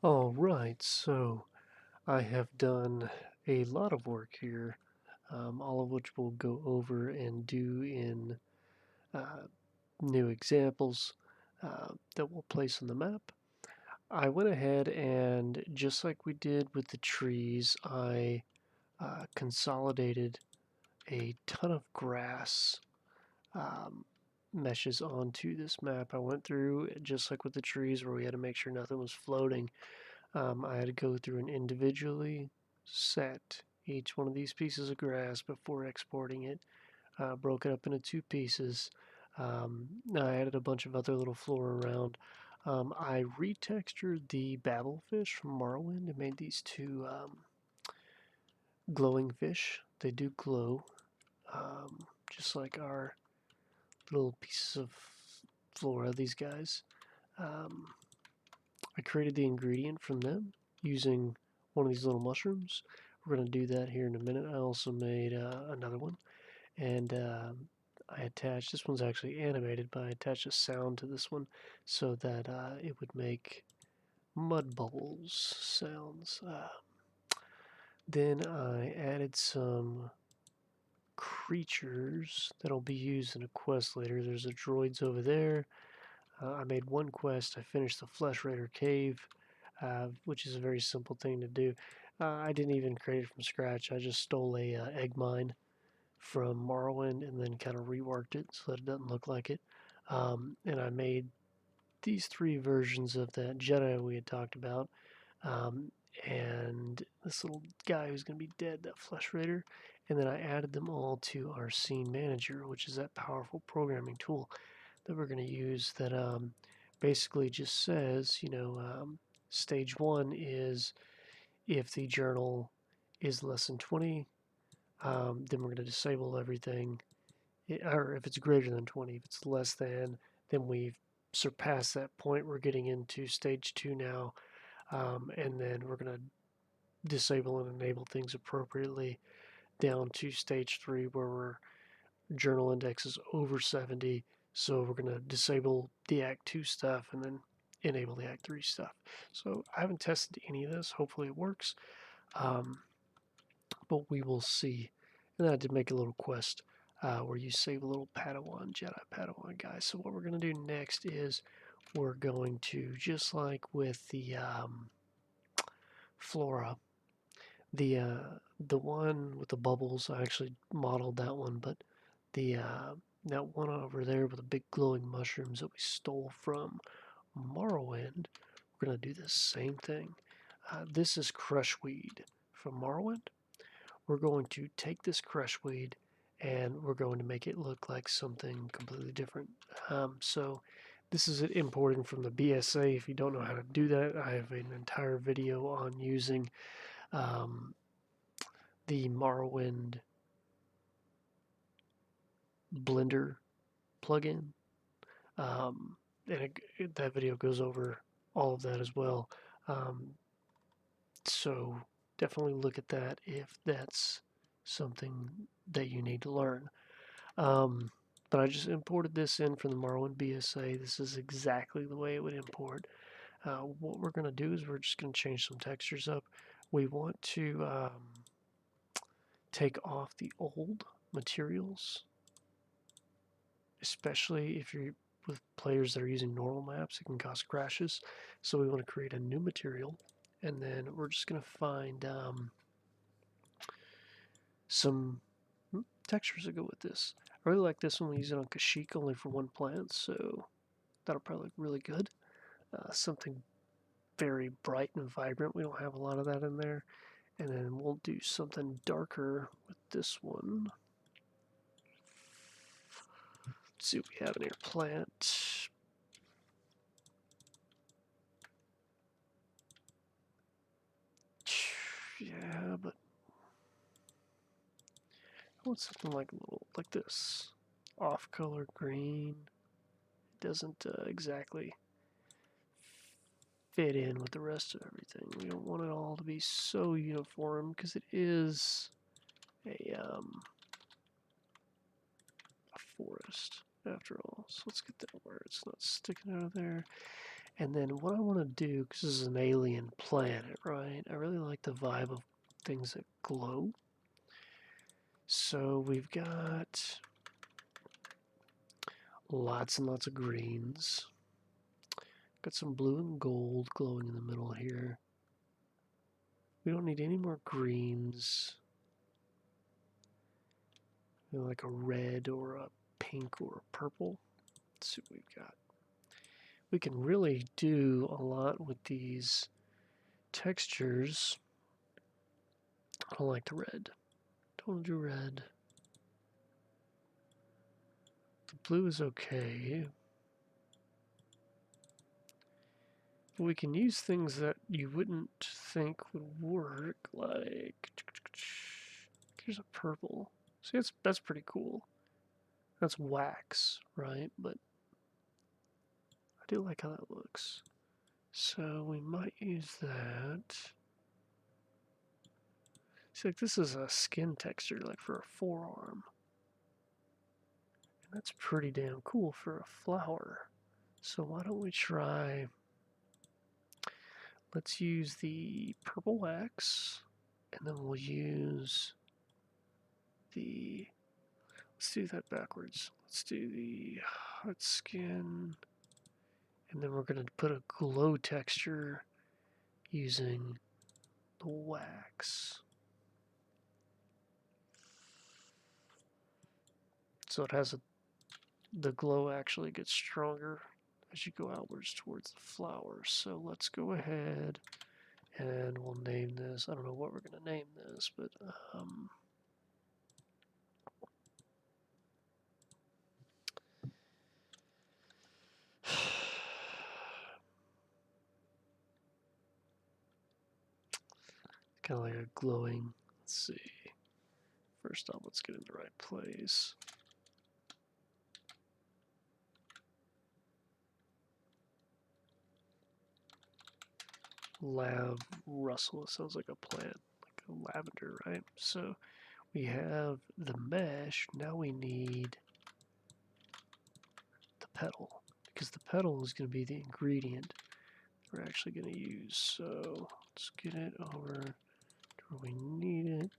Alright, so I have done a lot of work here, all of which we'll go over and do in uh, new examples that we'll place on the map. I went ahead and, just like we did with the trees, I consolidated a ton of grass um, meshes onto this map. I went through, just like with the trees where we had to make sure nothing was floating. I had to go through and individually set each one of these pieces of grass before exporting it. Broke it up into two pieces. I added a bunch of other little flora around. I retextured the babblefish from Morrowind and made these two glowing fish. They do glow, just like our little pieces of flora, these guys. Um, I created the ingredient from them using one of these little mushrooms. We're going to do that here in a minute. I also made another one, and I attached, this one's actually animated, but I attached a sound to this one so that it would make mud bubbles sounds. Then I added some creatures that'll be used in a quest later. There's a droids over there. I made one quest. I finished the Flesh Raider Cave, which is a very simple thing to do. I didn't even create it from scratch. I just stole a egg mine from Morrowind and then kind of reworked it so that it doesn't look like it. And I made these three versions of that Jedi we had talked about. Um, and this little guy who's going to be dead, that Flesh Raider. And then I added them all to our Scene Manager, which is that powerful programming tool that we're going to use that basically just says, stage one is if the journal is less than 20, then we're going to disable everything. Or if it's greater than 20, if it's less than, then we've surpassed that point. We're getting into stage two now, and then we're going to disable and enable things appropriately down to stage three where we're journal index is over 70, so we're going to disable the Act 2 stuff and then enable the Act 3 stuff. So I haven't tested any of this. Hopefully it works, but we will see. And I did make a little quest where you save a little Padawan, Jedi Padawan guy. So what we're going to do next is we're going to, just like with the flora, the one with the bubbles, I actually modeled that one, but the that one over there with the big glowing mushrooms that we stole from Morrowind, we're going to do the same thing. This is crushweed from Morrowind. We're going to take this crushweed and we're going to make it look like something completely different. So this is imported from the BSA. If you don't know how to do that, I have an entire video on using the Morrowind Blender plugin. And that video goes over all of that as well. So definitely look at that if that's something that you need to learn. But I just imported this in from the Morrowind BSA. This is exactly the way it would import. What we're going to do is we're just going to change some textures up. We want to take off the old materials, especially if you're with players that are using normal maps, it can cause crashes. So we want to create a new material, and then we're just going to find some textures that go with this. I really like this one. We use it on Kashyyyk only for one plant, so that'll probably look really good. Something very bright and vibrant. We don't have a lot of that in there. And then we'll do something darker with this one. Let's see what we have in here. Plant. Yeah, but I want something like a little, like this. Off-color green. It doesn't exactly fit in with the rest of everything. We don't want it all to be so uniform because it is a forest after all. So let's get that where it's not sticking out of there. And then what I want to do, because this is an alien planet, right? I really like the vibe of things that glow. So we've got lots and lots of greens. Got some blue and gold glowing in the middle here. We don't need any more greens. Like a red or a pink or a purple. Let's see what we've got. We can really do a lot with these textures. I don't like the red. Don't do red. The blue is okay. We can use things that you wouldn't think would work, like here's a purple. See, that's pretty cool. That's wax, right? But I do like how that looks. So we might use that. See, like this is a skin texture, like for a forearm. And that's pretty damn cool for a flower. So why don't we try... Let's use the purple wax, and then we'll use the... Let's do that backwards. Let's do the hot skin, and then we're going to put a glow texture using the wax. So it has the glow actually gets stronger as you go outwards towards the flowers. So let's go ahead and we'll name this. I don't know what we're going to name this, but kind of like a glowing. Let's see. First off, let's get in the right place. Lav Russell. It sounds like a plant, like a lavender, right? So we have the mesh. Now we need the petal, because the petal is going to be the ingredient we're actually going to use. So let's get it over to where we need it.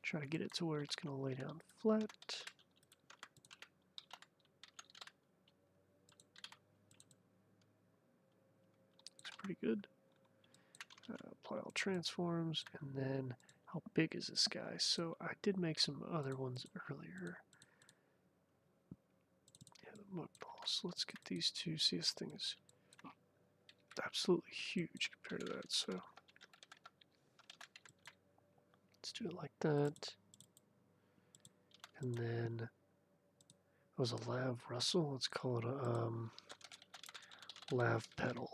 Try to get it to where it's going to lay down flat. Looks pretty good. Apply all transforms, and then how big is this guy? So I did make some other ones earlier. Yeah, the mud balls. Let's get these two. See, this thing is absolutely huge compared to that. So let's do it like that. And then it was a Lav Russell. Let's call it a Lav Petal.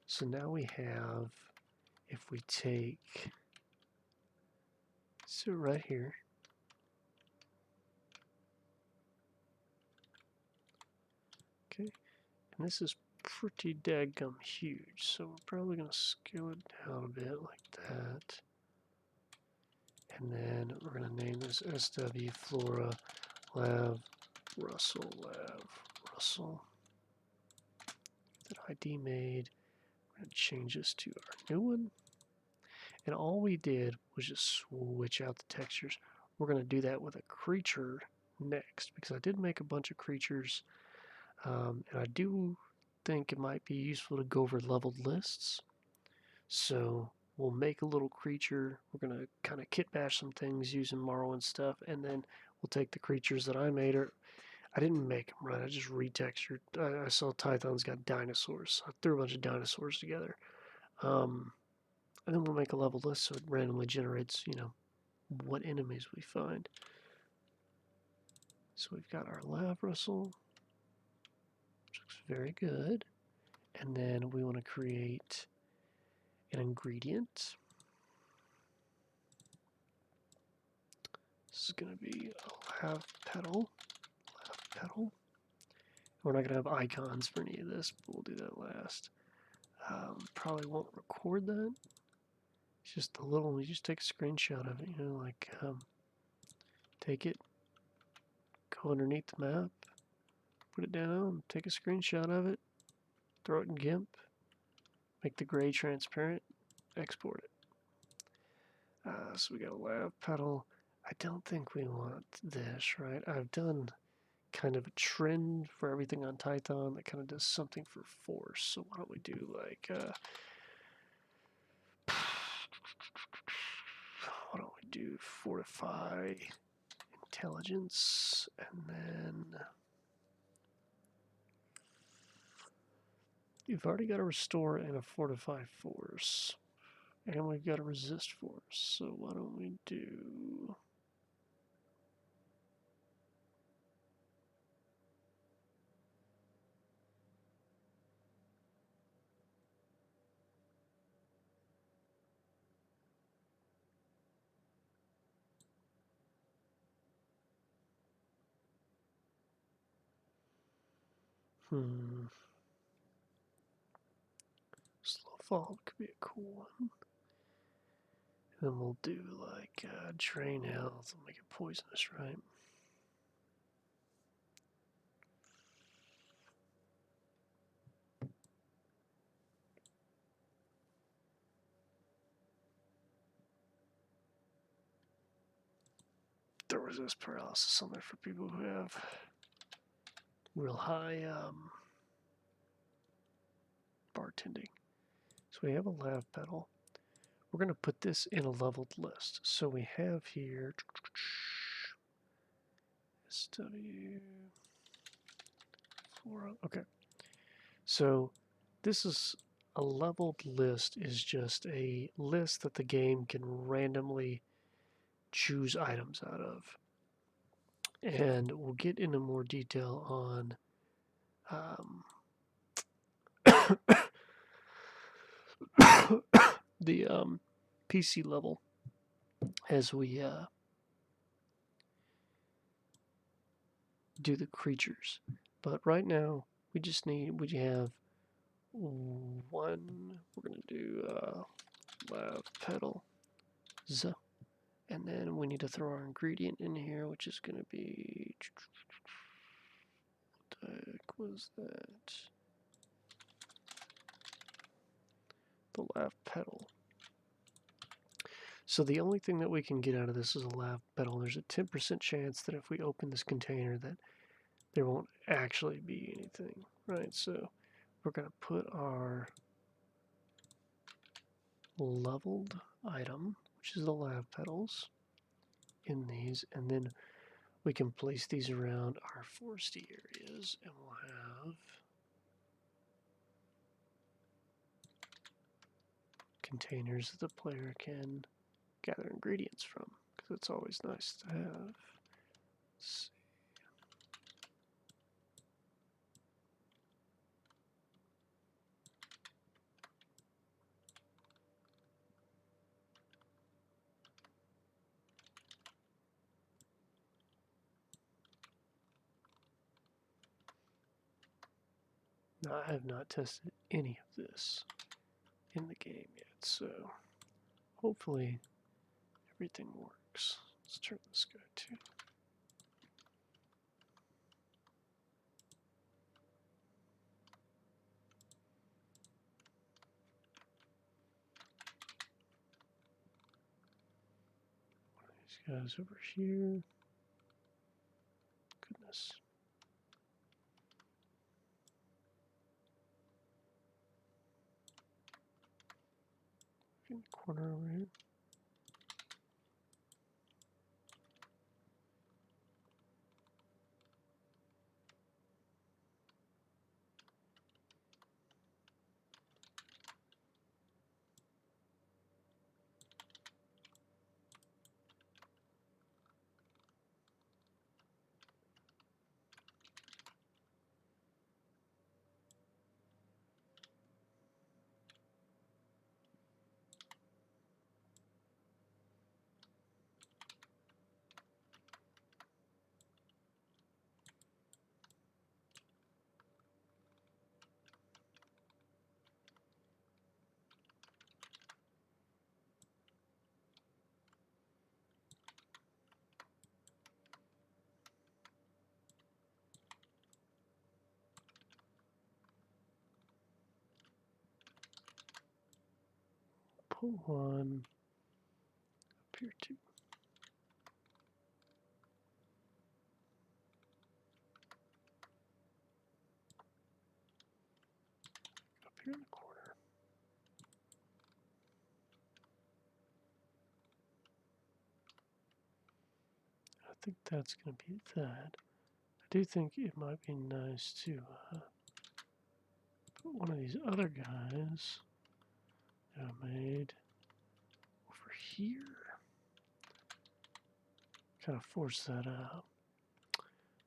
So now we have, if we take, so right here, okay, and this is pretty daggum huge, so we're probably going to scale it down a bit like that. And then we're going to name this SW Flora Lav Russell, Lav Russell. Get that ID made. We're going to change this to our new one. And all we did was just switch out the textures. We're going to do that with a creature next, because I did make a bunch of creatures, and I do think it might be useful to go over leveled lists. So we'll make a little creature. We're going to kind of kit bash some things using Morrowind stuff, and then we'll take the creatures that I made. I didn't make them, right? I just retextured. I saw Tython's got dinosaurs. I threw a bunch of dinosaurs together. And then we'll make a level list so it randomly generates, what enemies we find. So we've got our Lav Russell, which looks very good. And then we want to create an ingredient. This is going to be a Lav Petal. Lav Petal. We're not going to have icons for any of this, but we'll do that last. Probably won't record that. It's just a little, you just take a screenshot of it, take it, go underneath the map, put it down, take a screenshot of it, throw it in GIMP, make the gray transparent, export it. So we got a lav pedal. I don't think we want this, right? I've done kind of a trend for everything on Tython that kind of does something for force. So why don't we do like, why don't we do fortify intelligence, and then you've already got a restore and a fortify force. And we've got a resist force, so why don't we do... Slow fall could be a cool one. And then we'll do like drain health and make it poisonous, right? There was this paralysis on there for people who have real high bartending. So we have a lav pedal. We're going to put this in a leveled list. So we have here SW4. Okay. So this is a leveled list, is just a list that the game can randomly choose items out of. And we'll get into more detail on the PC level as we do the creatures. But right now, we just need, we have one, we're going to do lav pedal, and then we need to throw our ingredient in here, which is going to be, what the heck was that? The lav pedal. So the only thing that we can get out of this is a lav pedal. There's a 10% chance that if we open this container that there won't actually be anything, right? So we're going to put our leveled item, which is the lav pedals, in these, and then we can place these around our foresty areas, and we'll have containers that the player can gather ingredients from, because it's always nice to have. Let's see. Now, I have not tested any of this in the game yet, so hopefully everything works. Let's turn this guy too. One of these guys over here. Goodness. In the corner over here. put one up here too. Up here in the corner. I think that's going to be that. I do think it might be nice to put one of these other guys that I made over here. Kind of force that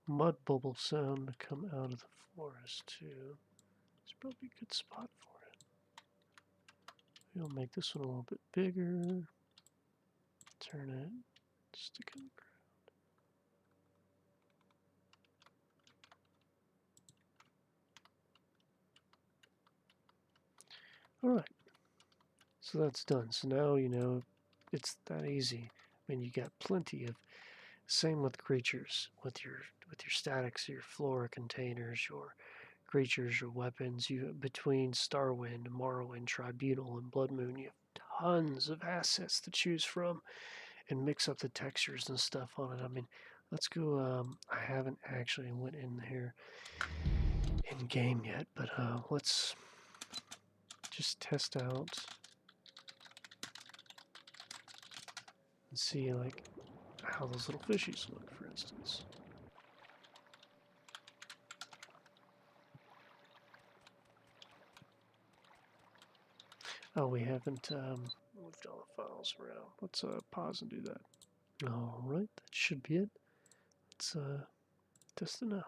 mud bubble sound to come out of the forest too. It's probably a good spot for it. We'll make this one a little bit bigger. Turn it. Stick it in the ground. Alright. So that's done. So now you know it's that easy. I mean, you got plenty of. Same with creatures, with your statics, your flora containers, your creatures, your weapons. You between Starwind, Morrowind, Tribunal, and Blood Moon, you have tons of assets to choose from, and mix up the textures and stuff on it. I mean, let's go. I haven't actually went in here in game yet, but let's just test out and see like how those little fishies look, for instance. Oh, we haven't moved all the files around. Let's pause and do that. All right, that should be it. Let's test it now.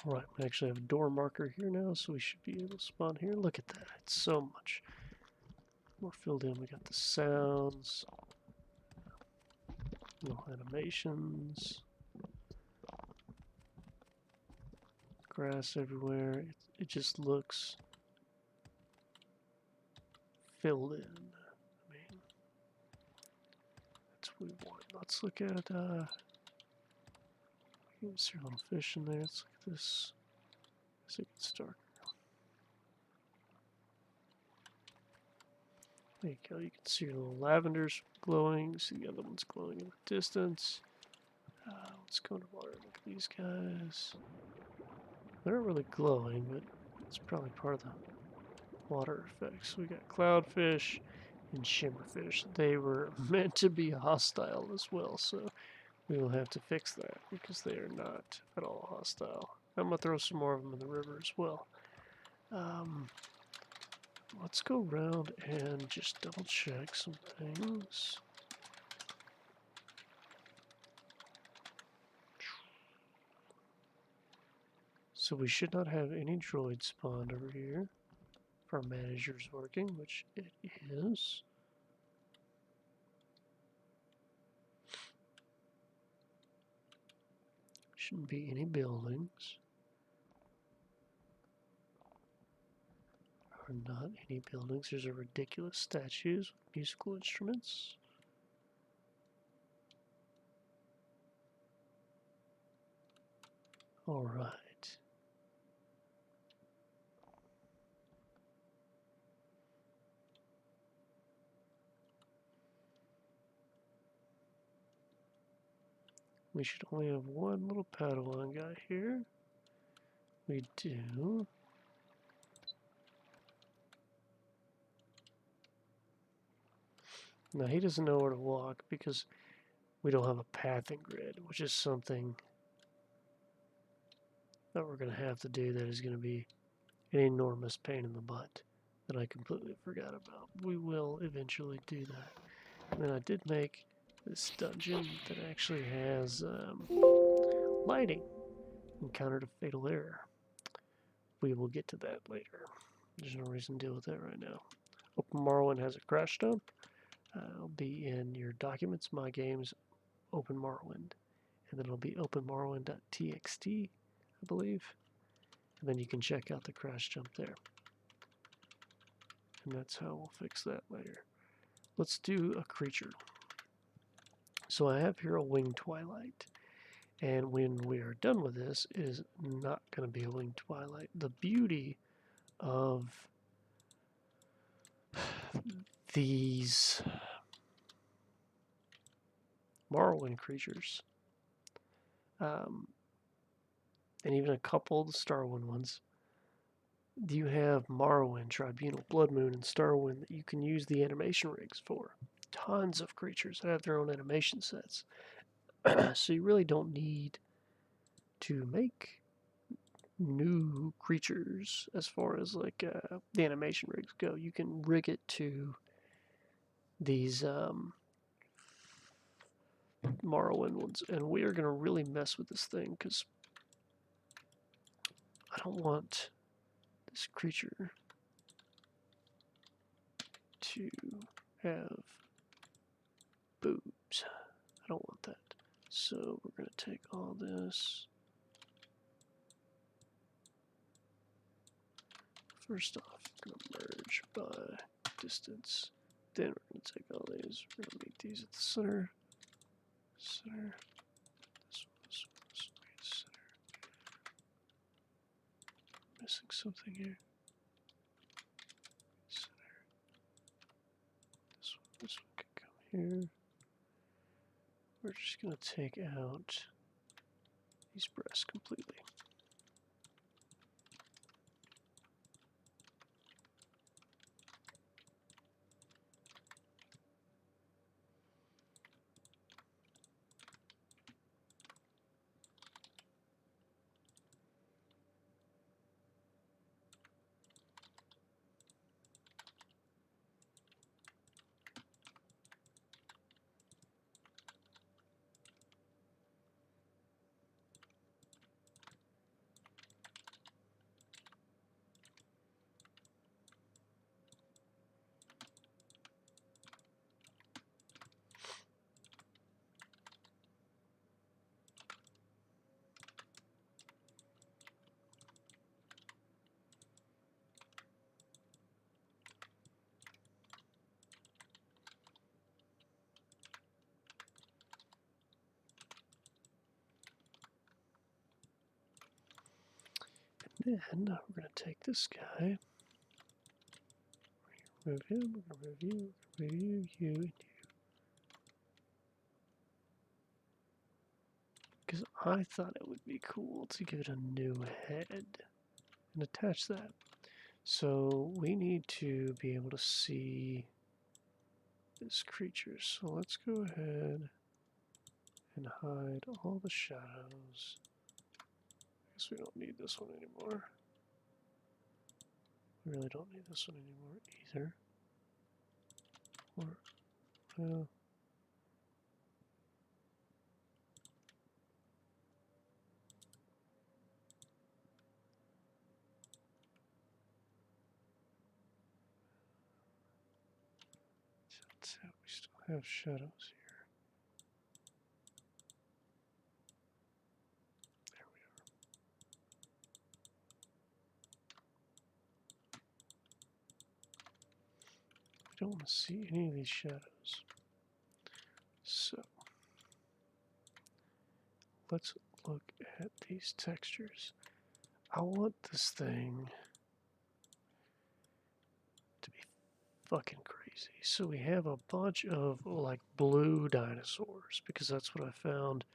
All right, we actually have a door marker here now, so we should be able to spawn here. Look at that, it's so much more filled in. We got the sounds, little animations, grass everywhere. It just looks filled in. I mean, that's what we want. Let's look at, you can see a little fish in there. Let's look at this. As it gets darker. There you go. You can see your little lavenders glowing. You see the other ones glowing in the distance. Let's go to water. Look at these guys. They're not really glowing, but it's probably part of the water effects. We got cloudfish and shimmerfish. They were meant to be hostile as well, so we will have to fix that because they are not at all hostile. I'm going to throw some more of them in the river as well. Let's go around and just double check some things. So we should not have any droids spawned over here. If our manager's working, which it is. Shouldn't be any buildings. Or not any buildings. There's a ridiculous statues with musical instruments. Alright. We should only have one little Padawan guy here. We do. Now he doesn't know where to walk because we don't have a pathing grid, which is something that we're going to have to do that is going to be an enormous pain in the butt that I completely forgot about. We will eventually do that. And then I did make this dungeon that actually has lighting and counter to fatal error. We will get to that later. There's no reason to deal with that right now. Open Morrowind has a crash dump. It'll be in your documents, my games, Open Morrowind. And then it'll be openmorrowind.txt, I believe. And then you can check out the crash jump there. And that's how we'll fix that later. Let's do a creature. So I have here a winged twilight. And when we are done with this, it is not going to be a winged twilight. The beauty of these Morrowind creatures, and even a couple of the Starwind ones, you have Morrowind, Tribunal, Blood Moon, and Starwind that you can use the animation rigs for. Tons of creatures that have their own animation sets. So you really don't need to make new creatures as far as like the animation rigs go. You can rig it to these Morrowind ones, and we are going to really mess with this thing because I don't want this creature to have boobs. I don't want that. So we're going to take all this. First off, we're going to merge by distance. Then we're going to take all these. We're going to make these at the center. Center. This one, this one, this one, center. Missing something here. Center. This one can come here. We're just going to take out these breasts completely. And then we're going to take this guy, remove him, we're going to remove you, you, and you. Because I thought it would be cool to give it a new head and attach that. So we need to be able to see this creature. So let's go ahead and hide all the shadows. I guess we don't need this one anymore. We really don't need this one anymore either. Or, well, we still have shadows here. There we are. We don't want to see any of these shadows. So let's look at these textures. I want this thing to be fucking crazy. So we have a bunch of like blue dinosaurs because that's what I found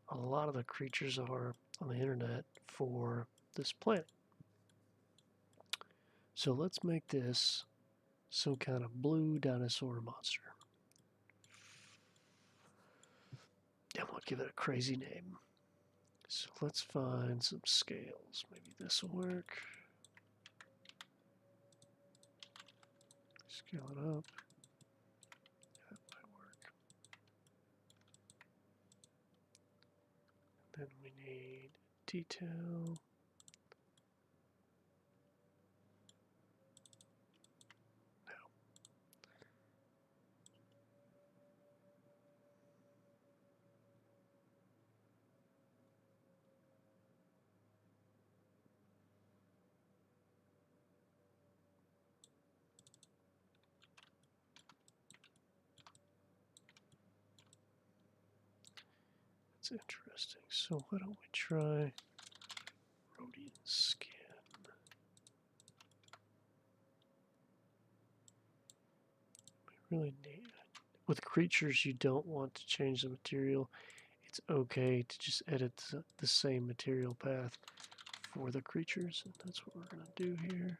a lot of the creatures are on the internet for this planet. So let's make this some kind of blue dinosaur monster. And we'll give it a crazy name. So let's find some scales. Maybe this will work. Scale it up. That might work. Then we need detail. That's interesting. So why don't we try Rhodian skin? We really need. With creatures, you don't want to change the material. It's okay to just edit the same material path for the creatures, and that's what we're going to do here.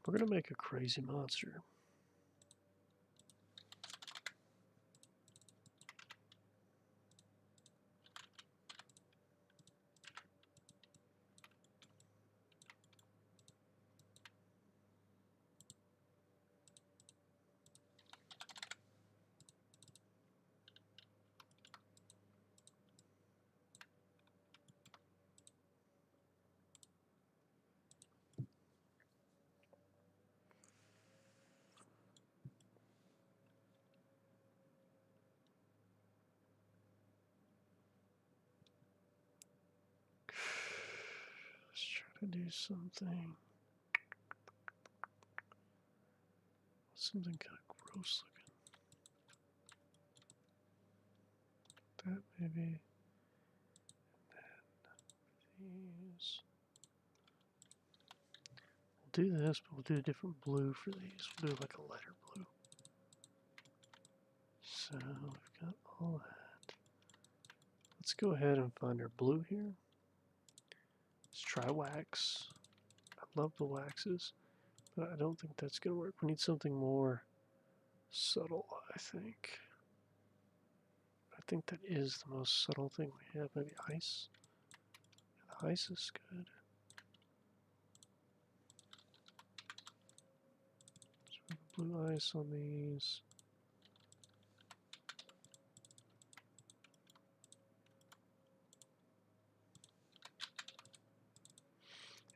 We're going to make a crazy monster. Let's try to do something. Something kind of gross looking. That maybe. These. We'll do this, but we'll do a different blue for these. We'll do like a lighter blue. So we've got all that. Let's go ahead and find our blue here. Let's try wax. I love the waxes, but I don't think that's going to work. We need something more subtle, I think. I think that is the most subtle thing we have. Maybe ice. The ice is good. So blue ice on these.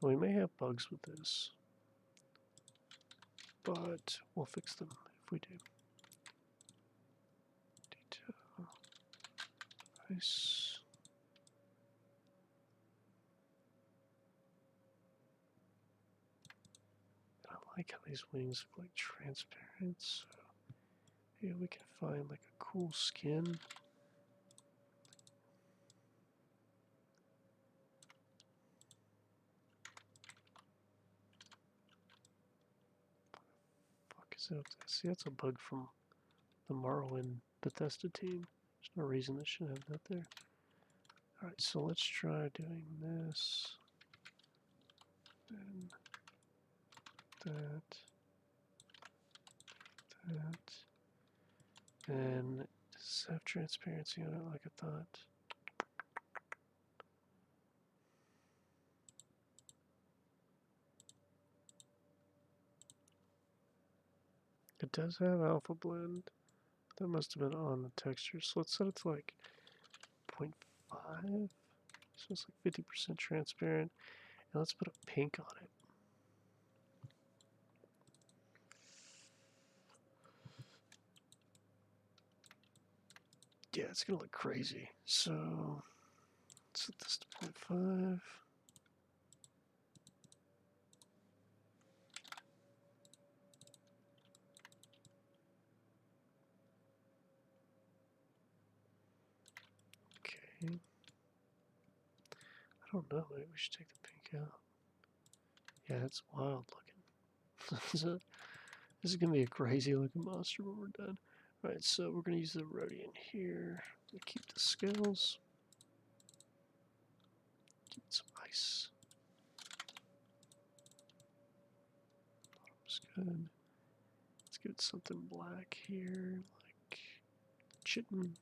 We may have bugs with this, but we'll fix them if we do. Detail. Ice. I like how these wings look like transparent, so maybe we can find like a cool skin. Is that, see, that's a bug from the Morrowind Bethesda team. There's no reason they should have that there. Alright, so let's try doing this. And that. And does this have transparency on it like I thought? It does have alpha blend. That must have been on the texture. So let's set it to like 0.5. So it's like 50% transparent. And let's put a pink on it. Yeah, it's gonna look crazy. So let's set this to 0.5. Okay. I don't know, maybe we should take the pink out. Yeah, it's wild looking. This is gonna be a crazy looking monster when we're done. Alright, so we're gonna use the Rhodian here. We'll keep the scales. Give it some ice. Bottom's good. Let's give it something black here, like chitin.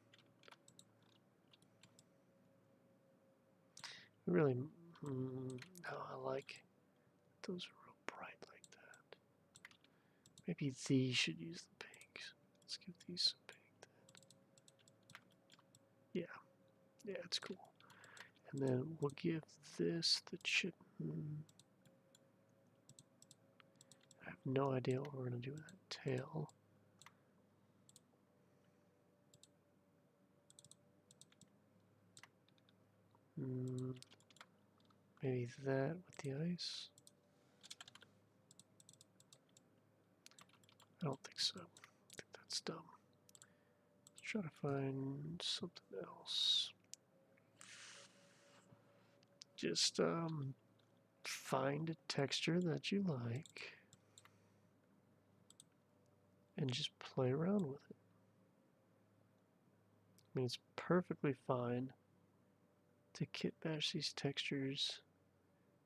Really, no, I like those are real bright like that. Maybe these should use the pinks. Let's give these some pink then. Yeah, it's cool. And then we'll give this the chitin. I have no idea what we're going to do with that tail. Maybe that with the ice? I don't think so. I think that's dumb. Let's try to find something else. Just find a texture that you like and just play around with it. I mean, it's perfectly fine to kit bash these textures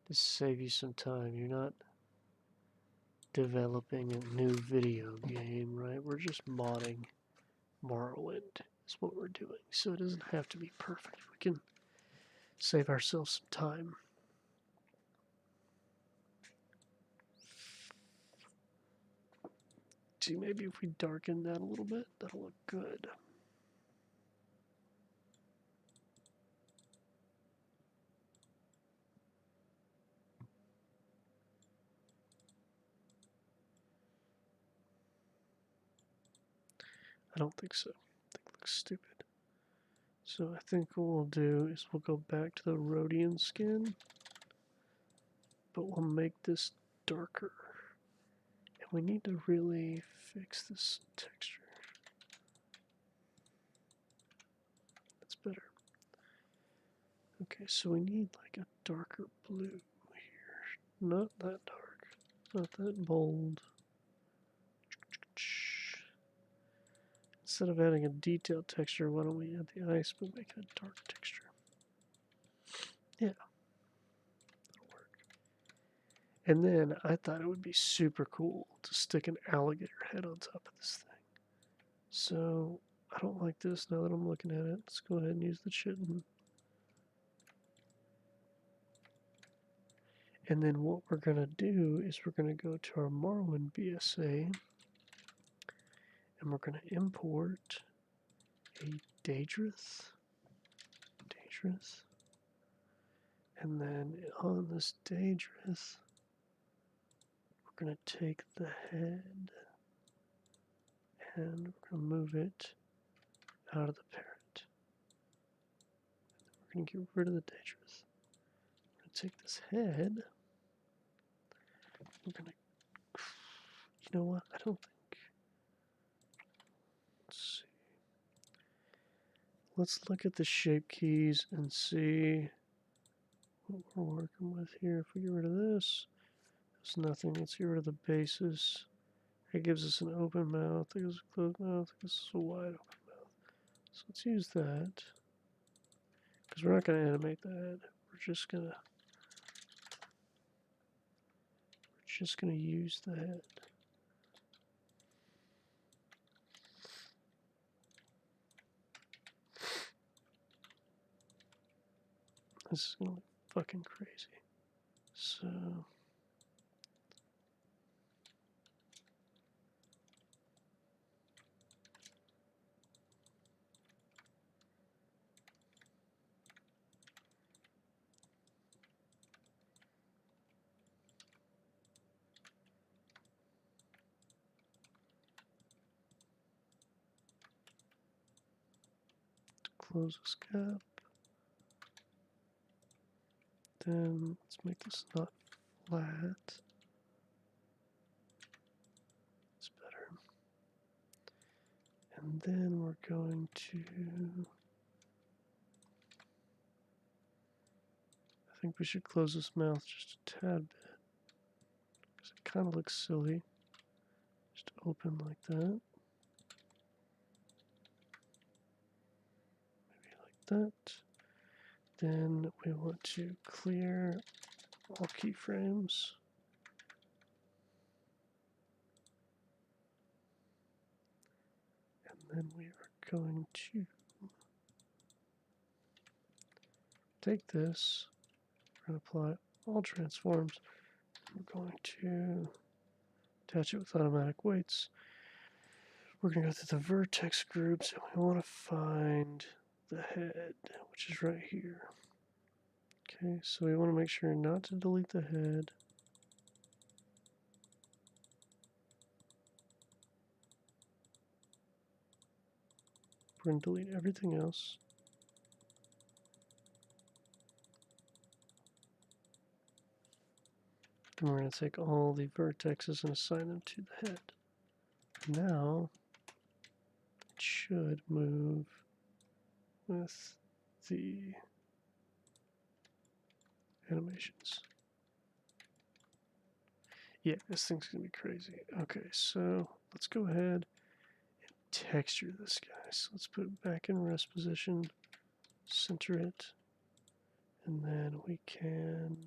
to save you some time. You're not developing a new video game, right? We're just modding Morrowind is what we're doing. So it doesn't have to be perfect. We can save ourselves some time. See, maybe if we darken that a little bit, that'll look good. I don't think so. I think it looks stupid. So I think what we'll do is we'll go back to the Rhodian skin, but we'll make this darker. And we need to really fix this texture. That's better. Okay, so we need like a darker blue here. Not that dark, not that bold. Instead of adding a detailed texture, why don't we add the ice but make it a dark texture? Yeah, that'll work. And then I thought it would be super cool to stick an alligator head on top of this thing. So I don't like this now that I'm looking at it. Let's go ahead and use the chitin. And then what we're going to do is we're going to go to our Morrowind BSA and we're going to import a Daedrith. And then on this Daedrith, we're going to take the head and we're going to move it out of the parent. We're going to get rid of the Daedrith. We're going to take this head. We're going to, you know what? I don't think. Let's see. Let's look at the shape keys and see what we're working with here. If we get rid of this, there's nothing. Let's get rid of the bases. It gives us an open mouth. It gives us a closed mouth. It gives us a wide open mouth. So let's use that. Because we're not going to animate the head. We're just going to use the head. This is going to look fucking crazy. So close this gap. Then let's make this not flat. It's better. And then we're going to, I think we should close this mouth just a tad bit. Because it kind of looks silly. Just open like that. Maybe like that. Then we want to clear all keyframes. And then we are going to take this, we're going to apply all transforms. We're going to attach it with automatic weights. We're going to go through the vertex groups and we want to find the head, which is right here. Okay, so we want to make sure not to delete the head. We're going to delete everything else. And we're going to take all the vertexes and assign them to the head. Now, it should move with the animations. Yeah, this thing's going to be crazy. Okay, so let's go ahead and texture this guy. So let's put it back in rest position, center it, and then we can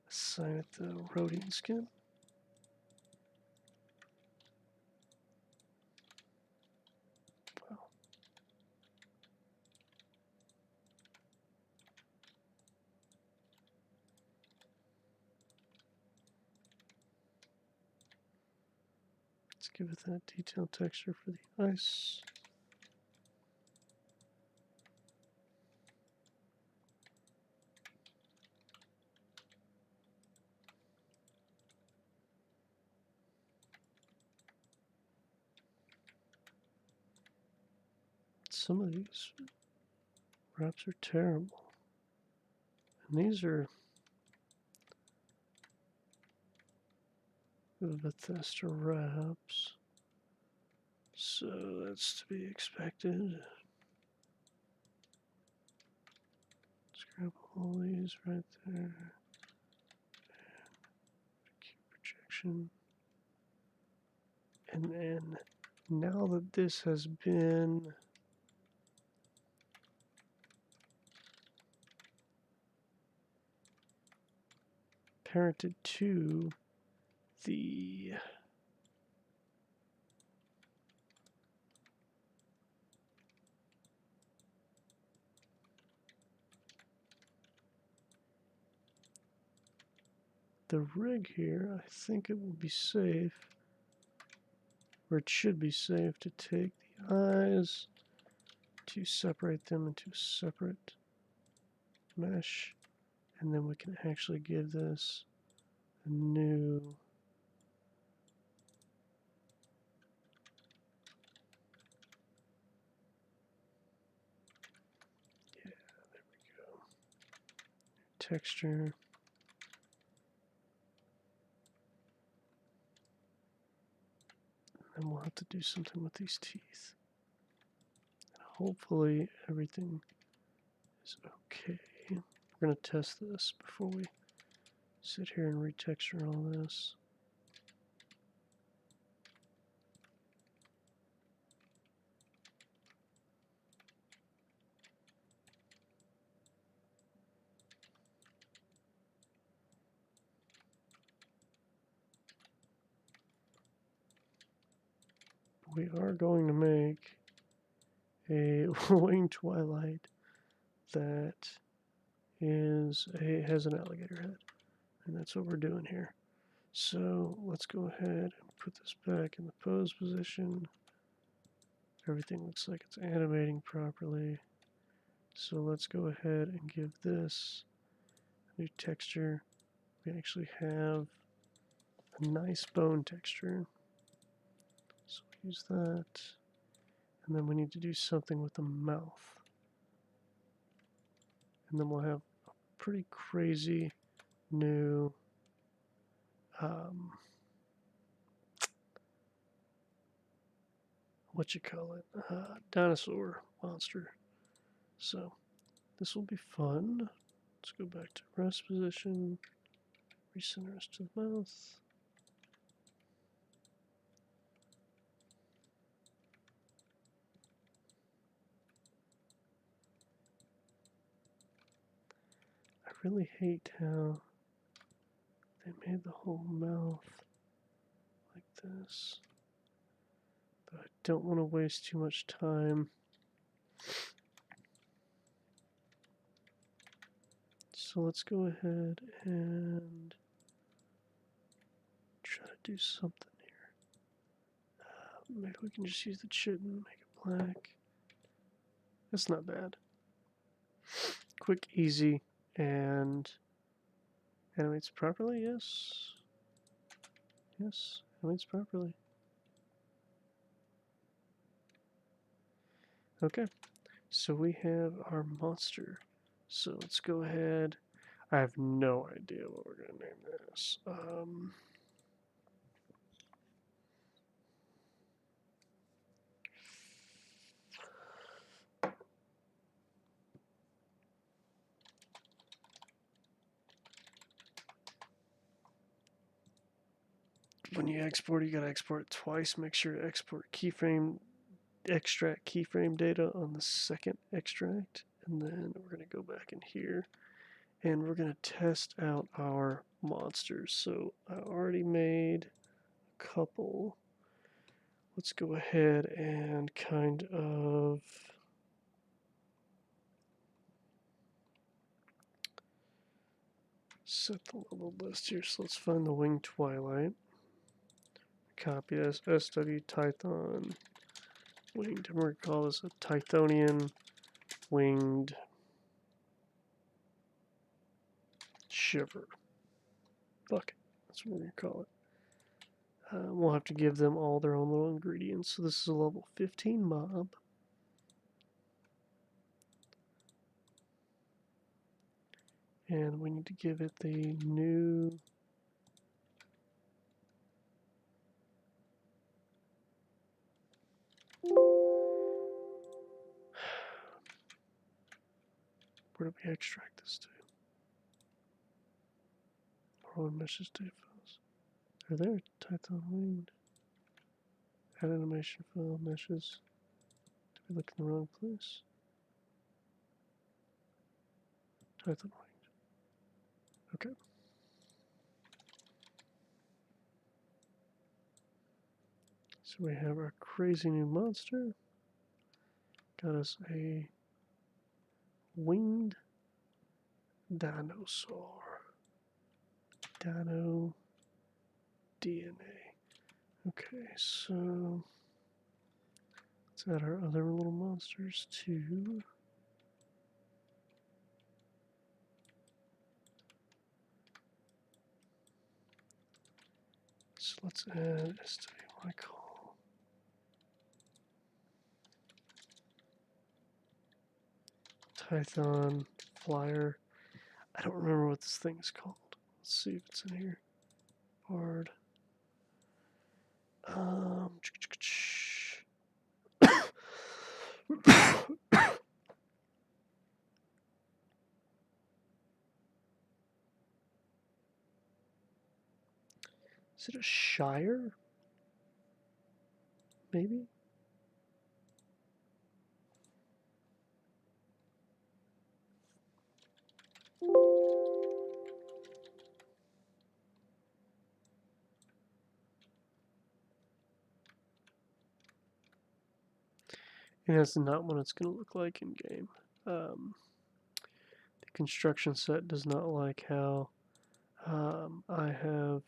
assign it the Rhodian skin. Wow. Let's give it that detailed texture for the ice. Some of these wraps are terrible. And these are Bethesda wraps. So that's to be expected. Let's grab all these right there. Keep projection. And then now that this has been parented to the rig here, I think it will be safe, or it should be safe, to take the eyes, to separate them into a separate mesh, and then we can actually give this a new texture. And we'll have to do something with these teeth. Hopefully everything is okay. We're going to test this before we sit here and retexture all this. We are going to make a winged twilight that has an alligator head, and that's what we're doing here. So let's go ahead and put this back in the pose position. Everything looks like it's animating properly. So let's go ahead and give this a new texture. We actually have a nice bone texture. So use that. And then we need to do something with the mouth. And then we'll have a pretty crazy new dinosaur monster. So this will be fun. Let's go back to rest position, recenter us to the mouth. I really hate how they made the whole mouth like this, but I don't want to waste too much time. So let's go ahead and try to do something here. Maybe we can just use the chit and make it black. That's not bad. Quick, easy, and animates properly, yes. Yes, animates properly. Okay, so we have our monster. So let's go ahead. I have no idea what we're going to name this. When you export, you got to export it twice. Make sure to export keyframe, extract keyframe data on the second extract. And then we're going to go back in here and we're going to test out our monsters. So I already made a couple. Let's go ahead and kind of set the level list here. So let's find the Winged Twilight. Copy this SW Tython winged. And we're going to call this a Tythonian winged shiver. Fuck it. That's what we're going to call it. We'll have to give them all their own little ingredients. So this is a level 15 mob. And we need to give it the new where do we extract this to? Or meshes data files. Are there Tython winged? Add animation file meshes. Did we look in the wrong place? Tython winged. Okay. So we have our crazy new monster. Got us a winged dinosaur. Dino DNA. Okay, so let's add our other little monsters too. So let's add SWI call. Tython flyer. I don't remember what this thing is called. Let's see if it's in here. Bard. Is it a Shire? Maybe? And that's not what it's going to look like in game. The construction set does not like how I have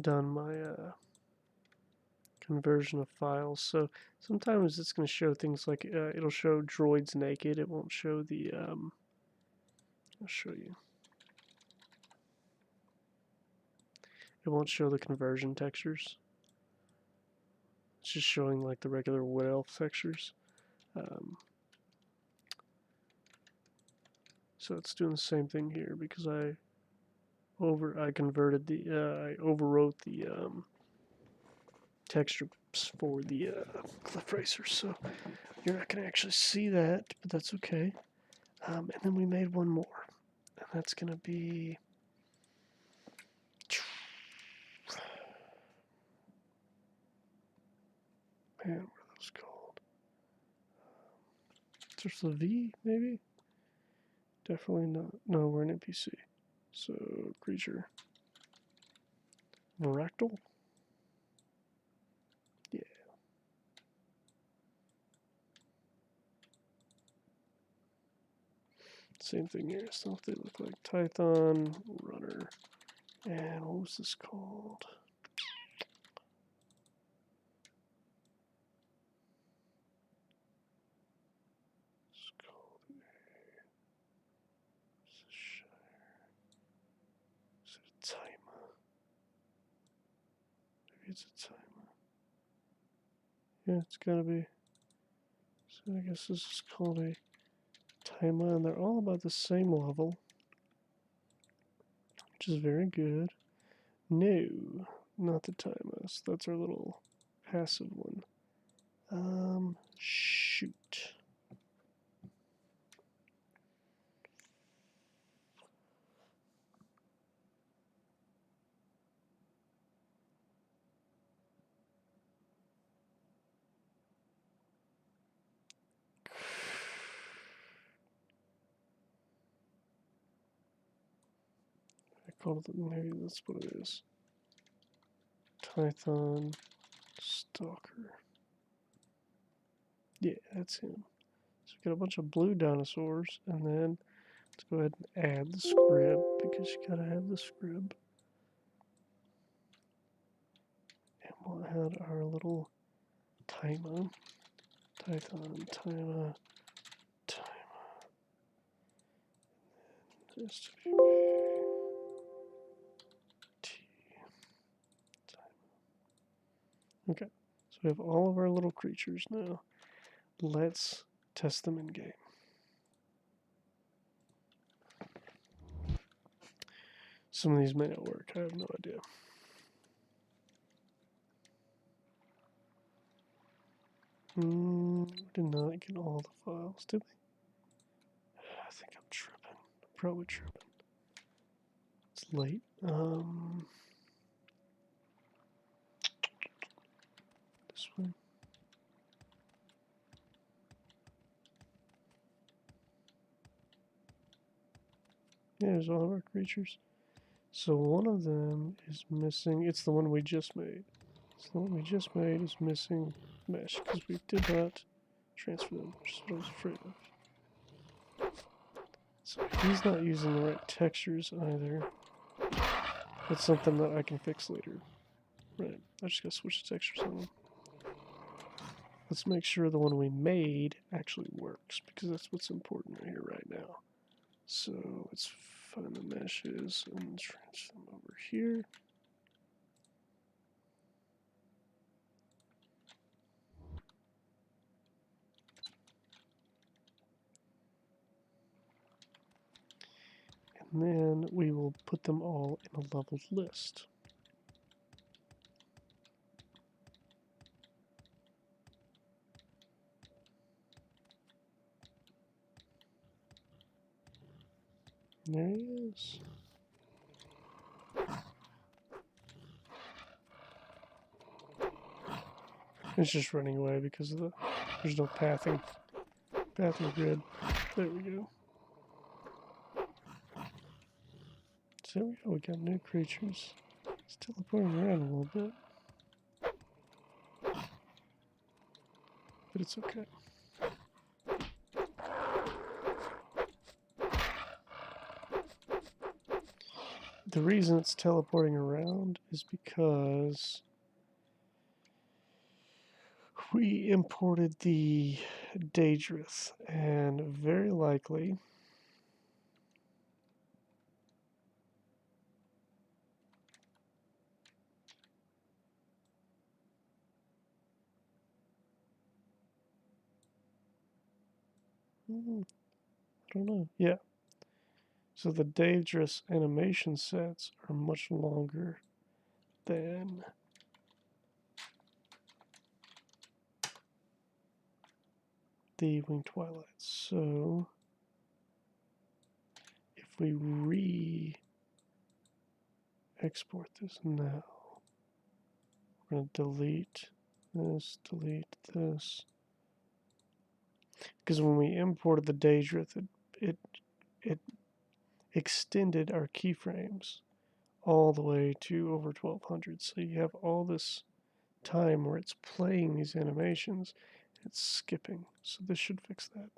done my conversion of files. So sometimes it's going to show things like it'll show droids naked. It won't show the. I'll show you. It won't show the conversion textures. It's just showing like the regular wood elf textures. So it's doing the same thing here because I converted the I overwrote the textures for the cliff racers. So you're not going to actually see that, but that's okay. And then we made one more, and that's going to be. Man, what are those called? There's a V, maybe? Definitely not. No, we're an NPC. So, creature. Varactyl? Yeah. Same thing here. So they look like Tython, runner. And what was this called? it's a timer. Yeah, it's gotta be. So I guess this is called a timer, and they're all about the same level, which is very good. No, not the timers. That's our little passive one. Shoot. I called it, maybe that's what it is. Tython Stalker. Yeah, that's him. So we got a bunch of blue dinosaurs, and then let's go ahead and add the scrib, because you gotta have the scrib. And we'll add our little timer. Tython, timer, timer. Just T. Okay, so we have all of our little creatures now. Let's test them in game. Some of these may not work, I have no idea. Did not get all the files, did we? I think I'm tripping. I'm probably tripping. It's late. This one. Yeah, there's all of our creatures. So one of them is missing. It's the one we just made. So the one we just made is missing mesh because we did not transfer them, which is what I was afraid of. So he's not using the right textures either. That's something that I can fix later. Right, I just gotta switch the textures on them. Let's make sure the one we made actually works, because that's what's important right here, right now. So let's find the meshes and transfer them over here. And then we will put them all in a leveled list. And there he is. It's just running away because of there's no pathing grid. There we go. So there we go, we got new creatures. It's teleporting around a little bit. But it's okay. The reason it's teleporting around is because we imported the Daedrith, and very likely I don't know. Yeah. So the Daedrus animation sets are much longer than the Winged Twilight. So if we re-export this now, we're going to delete this. Because when we imported the Daedrith, it extended our keyframes all the way to over 1200. So you have all this time where it's playing these animations, it's skipping. So this should fix that.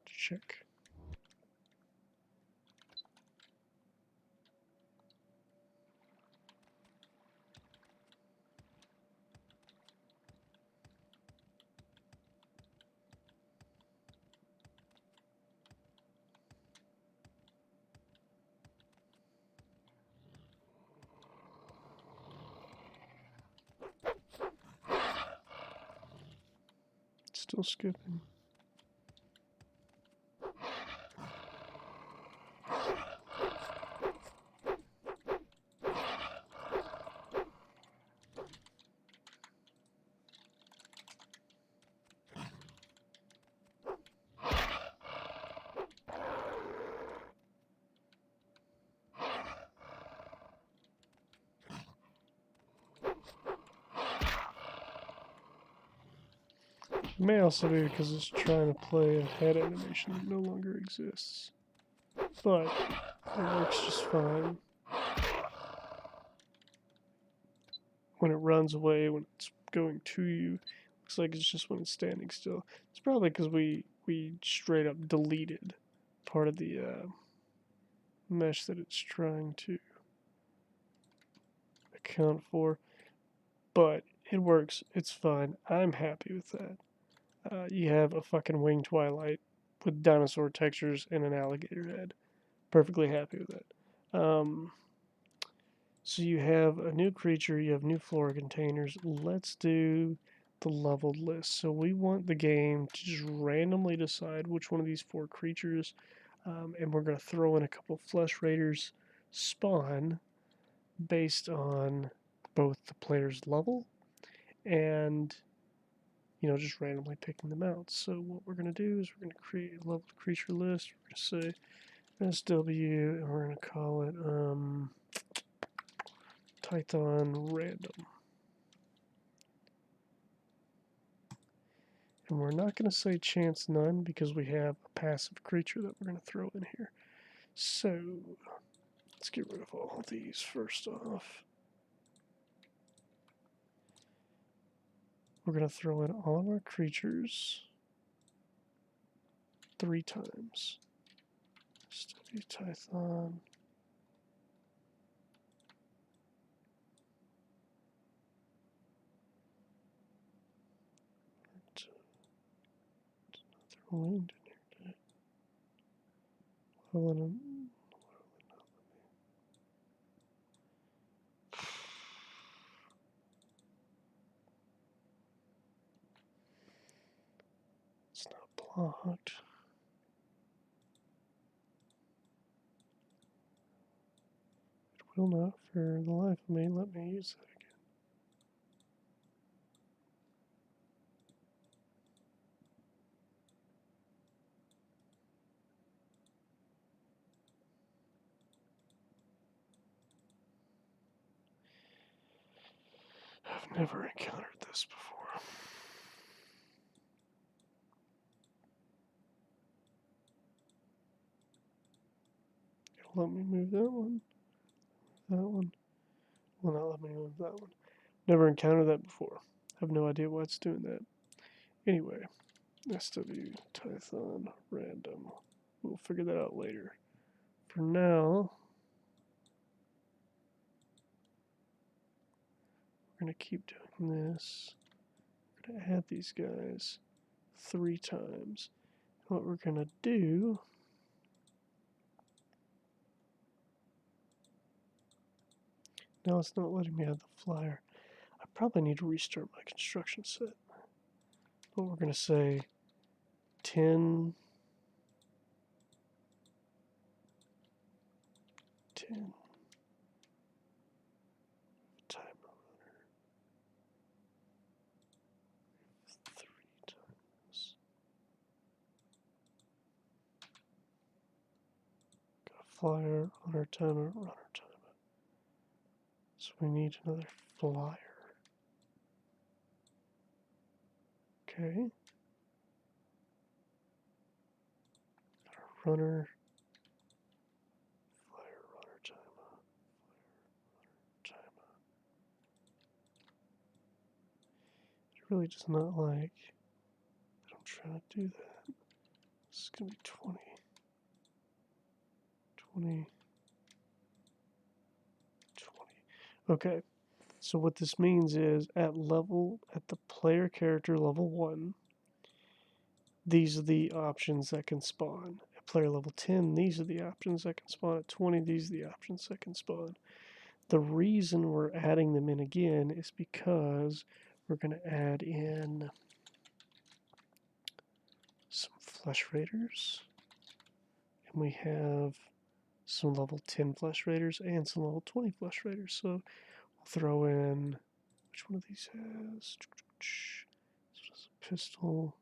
Check. still skipping. It may also be because it's trying to play a head animation that no longer exists. But it works just fine. When it runs away, when it's going to you, looks like it's just when it's standing still. It's probably because we straight up deleted part of the mesh that it's trying to account for. But it works. It's fine. I'm happy with that. You have a fucking winged twilight with dinosaur textures and an alligator head. Perfectly happy with that. So you have a new creature, you have new flora containers. Let's do the leveled list. So we want the game to just randomly decide which one of these 4 creatures, and we're going to throw in a couple of flesh raiders spawn based on both the player's level and just randomly picking them out. So what we're going to do is we're going to create a leveled creature list. We're going to say SW, and we're going to call it Tython random. And we're not going to say chance none because we have a passive creature that we're going to throw in here. So let's get rid of all these first off. We're going to throw in all of our creatures 3 times. SW Tython. Wind in here. It's not blocked. It will not, for the life of me, let me use that again. I've never encountered this before. It'll let me move that one. That one. Will not let me move that one. Never encountered that before. Have no idea why it's doing that. Anyway, SW Tython random. We'll figure that out later. For now, we're going to keep doing this. We're going to add these guys 3 times. What we're going to do now, it's not letting me add the flyer. I probably need to restart my construction set. But we're going to say 10 timer runner 3 times. Got a flyer on our timer, runner timer. So we need another flyer. Okay. Got a runner. Flyer, runner timer. Flyer, runner timer. It really does not like that I'm trying to do that. This is going to be 20. 20. 20. Okay. So what this means is at the player character level 1, these are the options that can spawn. At player level 10, these are the options that can spawn. At 20, these are the options that can spawn. The reason we're adding them in again is because we're going to add in some Flesh Raiders. And we have some level 10 Flesh Raiders and some level 20 Flesh Raiders. So we'll throw in, which one of these has? This one has a pistol.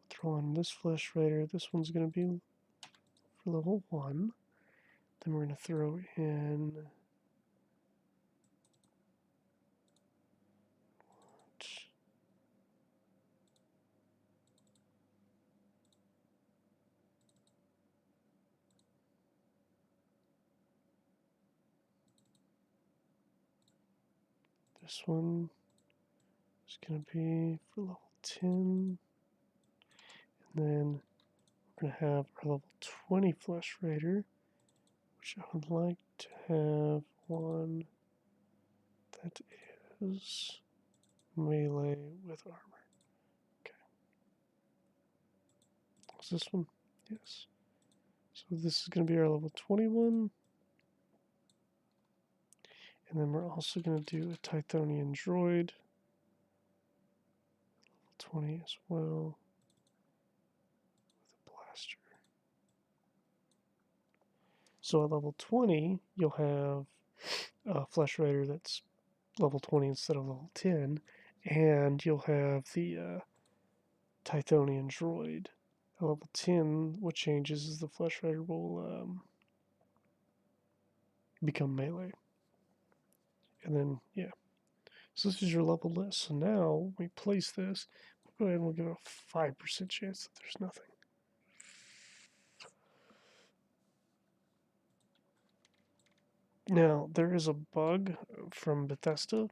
Throw on this Flesh Raider. This one's going to be for level 1. Then we're going to throw in this one is going to be for level 10. And then we're going to have our level 20 Flesh Raider, which I would like to have one that is melee with armor. Okay. Is this one? Yes. So this is going to be our level 21. And then we're also going to do a Tythonian droid. Level 20 as well. With a blaster. So at level 20, you'll have a Flesh Raider that's level 20 instead of level 10. And you'll have the Tythonian droid. At level 10, what changes is the Flesh Raider will become melee. And then, yeah. So this is your level list. So now we place this. We'll go ahead and we'll give it a 5% chance that there's nothing. Now, there is a bug from Bethesda.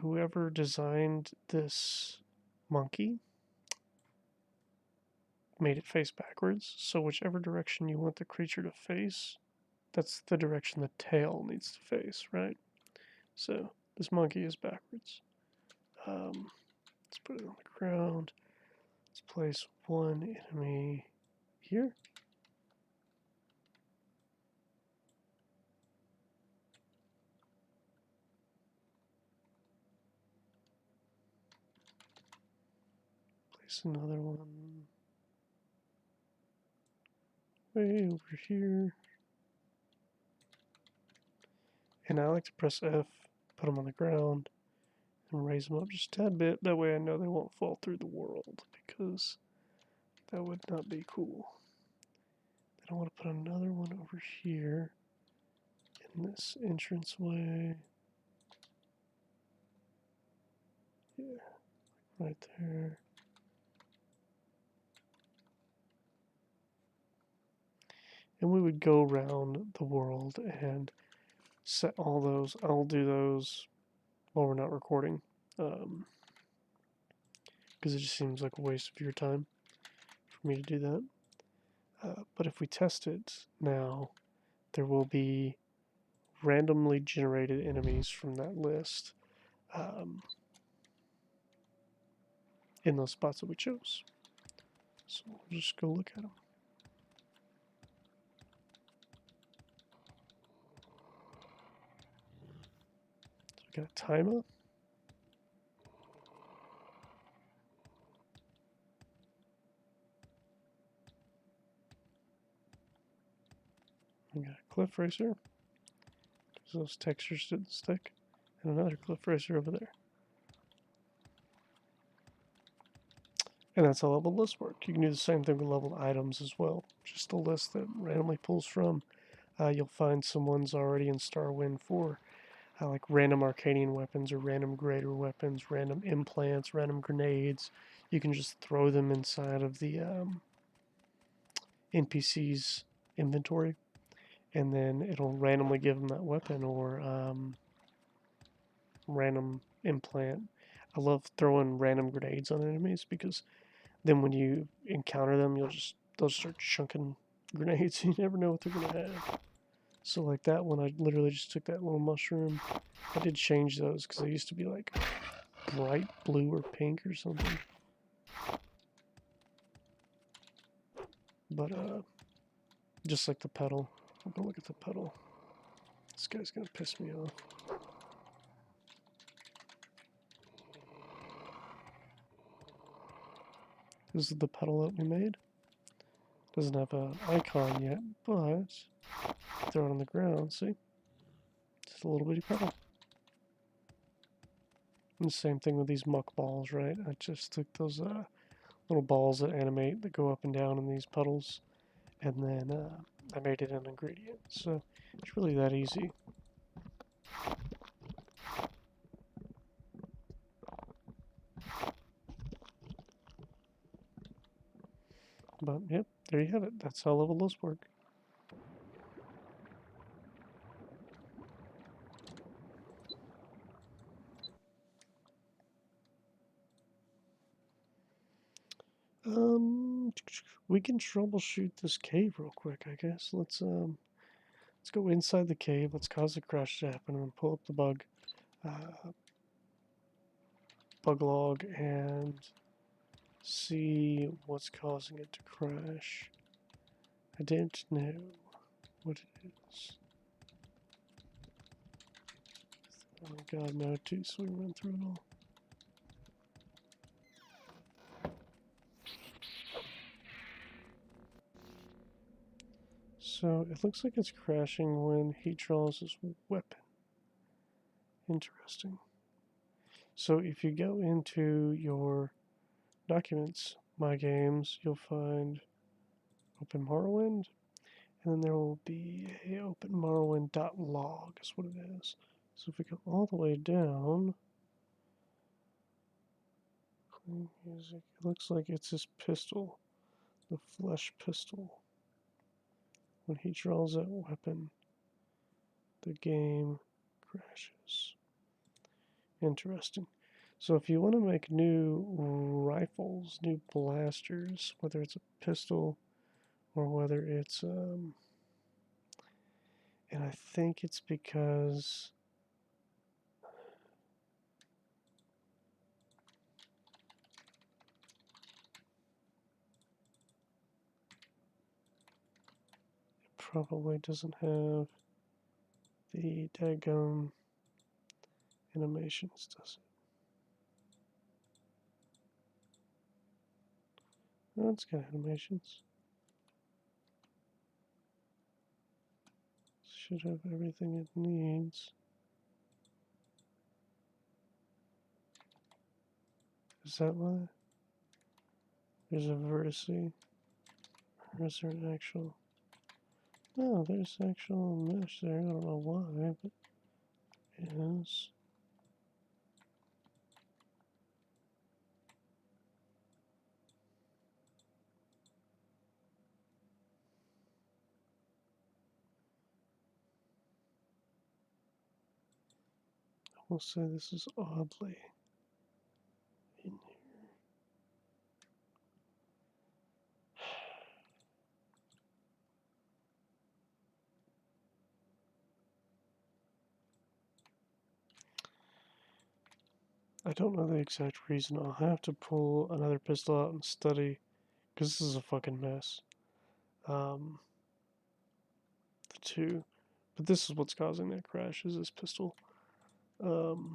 Whoever designed this monkey made it face backwards. So whichever direction you want the creature to face, that's the direction the tail needs to face, right? So this monkey is backwards. Let's put it on the ground. Let's place one enemy here. Place another one way over here. And I like to press F, put them on the ground, and raise them up just a tad bit. That way I know they won't fall through the world, because that would not be cool. Then I want to put another one over here in this entranceway. Yeah, right there. And we would go around the world and set all those. I'll do those while we're not recording, because it just seems like a waste of your time for me to do that. But if we test it now, there will be randomly generated enemies from that list in those spots that we chose. So we'll just go look at them. So we got a timer. We got a cliff racer. Those textures didn't stick. And another cliff racer over there. And that's how leveled lists work. You can do the same thing with leveled items as well. Just a list that randomly pulls from. You'll find some ones already in Starwind for like random Arcadian weapons or random greater weapons, random implants, random grenades. You can just throw them inside of the NPC's inventory, and then it'll randomly give them that weapon or random implant. I love throwing random grenades on enemies because then when you encounter them, they'll start chunking grenades. You never know what they're gonna have. So like that one, I literally just took that little mushroom. I did change those because they used to be like bright blue or pink or something. But just like the pedal. I'll go look at the pedal. This guy's gonna piss me off. This is the petal that we made. Doesn't have an icon yet, but throw it on the ground, see? Just a little bitty petal. And the same thing with these muck balls, right? I just took those little balls that animate that go up and down in these puddles, and then I made it an ingredient. So it's really that easy. But yep, there you have it. That's how level-less work. We can troubleshoot this cave real quick, I guess. Let's go inside the cave. Let's cause the crash to happen and pull up the bug log and see what's causing it to crash. I don't know what it is. Oh god, no, too, so we run through it all. So it looks like it's crashing when he draws his weapon. Interesting. So if you go into your documents, my games, you'll find Open Morrowind, and then there will be a Open Morrowind.log is what it is. So if we go all the way down, clean music, it looks like it's his pistol, the flesh pistol. When he draws that weapon, the game crashes. Interesting. So if you want to make new rifles, new blasters, whether it's a pistol or whether it's and I think it's because it probably doesn't have the daggum animations, does it? Oh, it's got animations. Should have everything it needs. Is that why? There's a versi. Or is there an actual? No, there's actual mesh there. I don't know why, but it is. We'll say this is oddly in here. I don't know the exact reason. I'll have to pull another pistol out and study, because this is a fucking mess. The two. But this is what's causing that crash, is this pistol. Because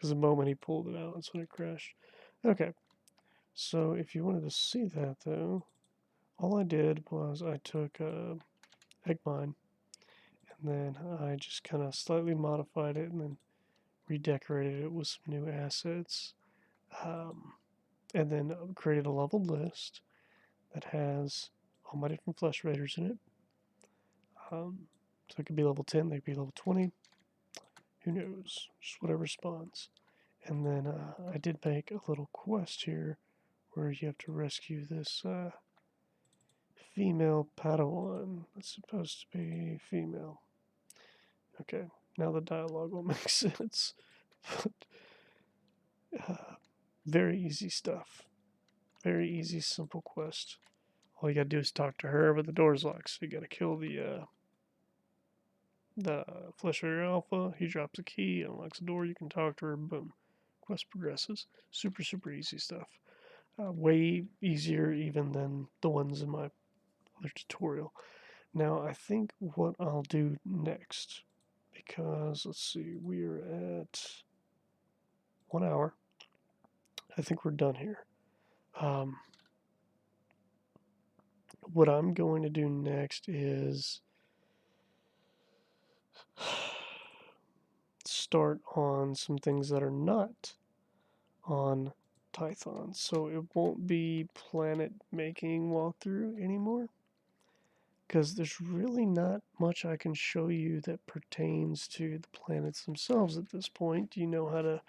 the moment he pulled it out, that's when it crashed. Okay, so if you wanted to see that, though, all I did was I took egg mine, and then I just kind of slightly modified it and then redecorated it with some new assets. And then created a leveled list that has all my different flesh raiders in it. So it could be level 10, they could be level 20. Who knows? Just whatever spawns. And then I did make a little quest here where you have to rescue this female Padawan. That's supposed to be female. Okay, now the dialogue will make sense. But, very easy stuff. Very easy, simple quest. All you gotta do is talk to her, but the door's locked, so you gotta kill the Flesh Raider Alpha. He drops a key, unlocks the door, you can talk to her, boom. Quest progresses. Super, super easy stuff. Way easier even than the ones in my other tutorial. Now, I think what I'll do next, because let's see, we're at 1 hour. I think we're done here. Um, what I'm going to do next is start on some things that are not on Tython. So it won't be planet making walkthrough anymore, because there's really not much I can show you that pertains to the planets themselves at this point. You know how to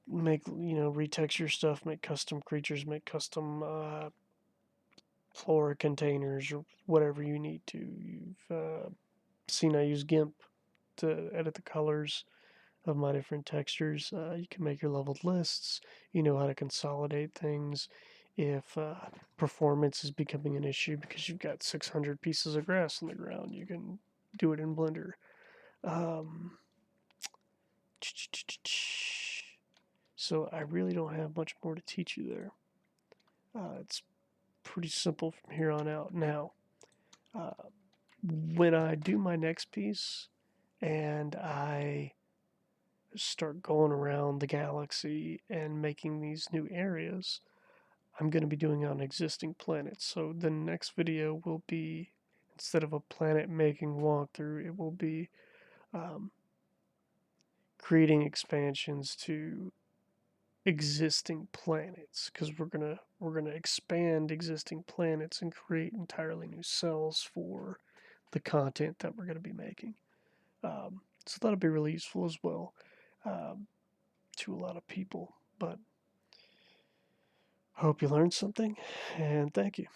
make, retexture stuff, make custom creatures, make custom flora containers, or whatever you need to. You've seen I use GIMP to edit the colors of my different textures. You can make your leveled lists. You know how to consolidate things. If performance is becoming an issue because you've got 600 pieces of grass in the ground, you can do it in Blender. Um, so I really don't have much more to teach you there. It's pretty simple from here on out. Now, uh, when I do my next piece and I start going around the galaxy and making these new areas, I'm going to be doing on existing planets. So the next video will be, instead of a planet making walkthrough, it will be um, creating expansions to existing planets, because we're gonna expand existing planets and create entirely new cells for the content that we're going to be making. So that'll be really useful as well, um, to a lot of people. But I hope you learned something, and thank you.